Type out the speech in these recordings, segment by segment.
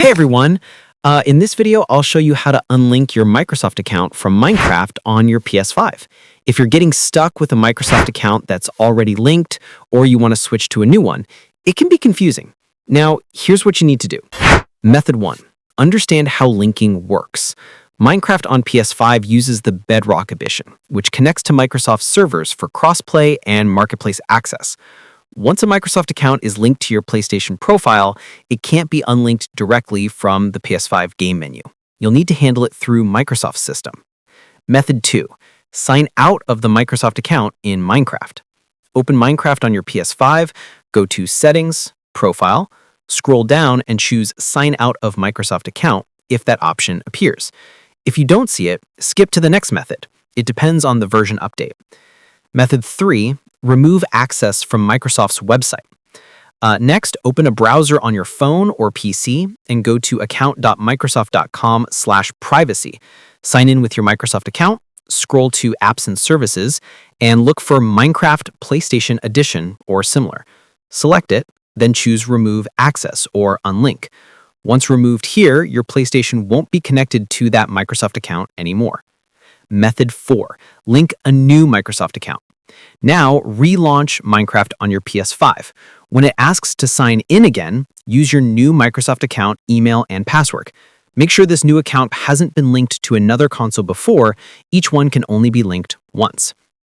Hey everyone! In this video, I'll show you how to unlink your Microsoft account from Minecraft on your PS5. If you're getting stuck with a Microsoft account that's already linked, or you want to switch to a new one, it can be confusing. Now, here's what you need to do. Method 1. Understand how linking works. Minecraft on PS5 uses the Bedrock Edition, which connects to Microsoft servers for crossplay and marketplace access. Once a Microsoft account is linked to your PlayStation profile, it can't be unlinked directly from the PS5 game menu. You'll need to handle it through Microsoft's system. Method 2. Sign out of the Microsoft account in Minecraft. Open Minecraft on your PS5, go to Settings, Profile, scroll down and choose Sign out of Microsoft account if that option appears. If you don't see it, skip to the next method. It depends on the version update. Method 3. Remove access from Microsoft's website. Next, open a browser on your phone or PC and go to account.microsoft.com/privacy. Sign in with your Microsoft account, scroll to Apps and Services, and look for Minecraft PlayStation Edition or similar. Select it, then choose Remove Access or Unlink. Once removed here, your PlayStation won't be connected to that Microsoft account anymore. Method 4. Link a new Microsoft account. Now, relaunch Minecraft on your PS5. When it asks to sign in again, use your new Microsoft account, email, and password. Make sure this new account hasn't been linked to another console before. Each one can only be linked once.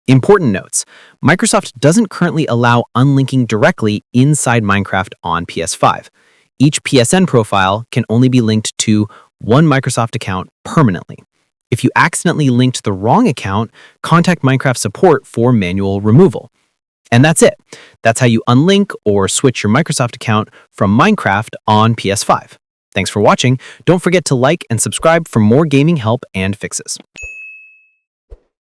Important notes. Microsoft doesn't currently allow unlinking directly inside Minecraft on PS5. Each PSN profile can only be linked to one Microsoft account permanently. If you accidentally linked the wrong account, contact Minecraft support for manual removal. And that's it. That's how you unlink or switch your Microsoft account from Minecraft on PS5. Thanks for watching. Don't forget to like and subscribe for more gaming help and fixes.